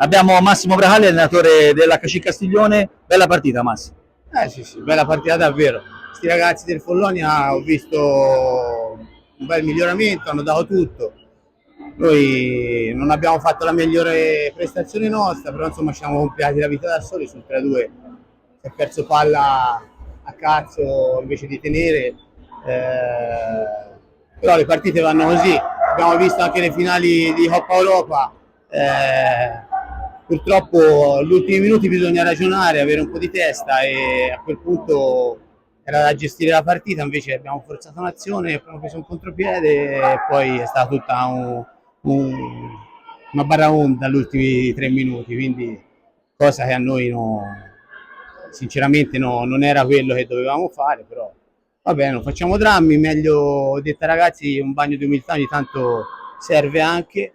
Abbiamo Massimo Bracali, allenatore dell'HC Castiglione. Bella partita, Massimo. Sì, bella partita davvero. Questi ragazzi del Follonia ho visto un bel miglioramento, hanno dato tutto. Noi non abbiamo fatto la migliore prestazione nostra, però insomma ci siamo complicati la vita da soli sul 3-2. Si è perso palla a cazzo invece di tenere. Però le partite vanno così. Abbiamo visto anche le finali di Coppa Europa. Purtroppo gli ultimi minuti bisogna ragionare, avere un po' di testa e a quel punto era da gestire la partita, invece abbiamo forzato un'azione, abbiamo preso un contropiede e poi è stata tutta una baraonda agli ultimi 3 minuti, quindi cosa che a noi sinceramente non era quello che dovevamo fare, però va bene, non facciamo drammi, meglio, ho detto ai ragazzi, un bagno di umiltà ogni tanto serve anche,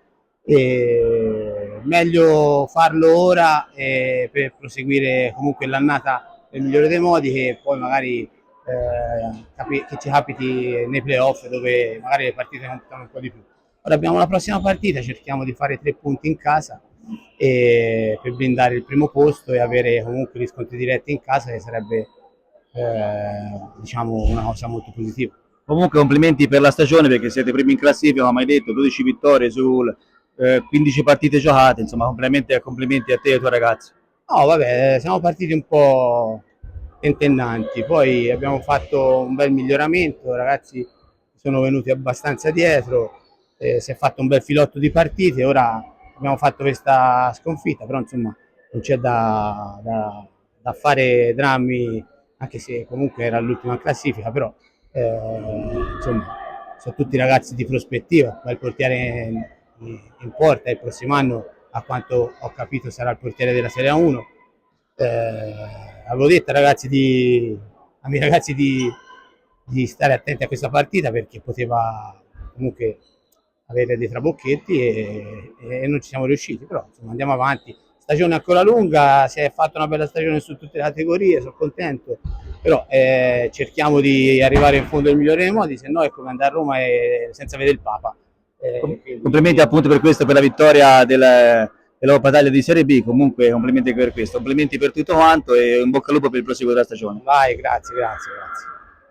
e meglio farlo ora per proseguire comunque l'annata nel migliore dei modi, che poi magari che ci capiti nei playoff dove magari le partite contano un po' di più. Ora abbiamo la prossima partita, cerchiamo di fare 3 punti in casa per blindare il primo posto e avere comunque riscontri diretti in casa, che sarebbe diciamo una cosa molto positiva. Comunque complimenti per la stagione perché siete primi in classifica, come hai detto, 12 vittorie su 15 partite giocate, insomma complimenti a te e ai tuoi ragazzi. No, vabbè, siamo partiti un po' tentennanti, poi abbiamo fatto un bel miglioramento, i ragazzi sono venuti abbastanza dietro, si è fatto un bel filotto di partite, ora abbiamo fatto questa sconfitta, però insomma non c'è da fare drammi, anche se comunque era l'ultima classifica, però insomma sono tutti ragazzi di prospettiva, il portiere in porta il prossimo anno, a quanto ho capito, sarà il portiere della Serie 1. Avevo detto ai miei ragazzi di stare attenti a questa partita perché poteva comunque avere dei trabocchetti e non ci siamo riusciti, però insomma andiamo avanti. Stagione ancora lunga, si è fatta una bella stagione su tutte le categorie, sono contento, però cerchiamo di arrivare in fondo nel migliore dei modi, se no è come andare a Roma senza vedere il Papa. Complimenti appunto per questo, per la vittoria della Coppa Italia di Serie B, comunque complimenti per questo, complimenti per tutto quanto e in bocca al lupo per il proseguo della stagione. Vai, grazie.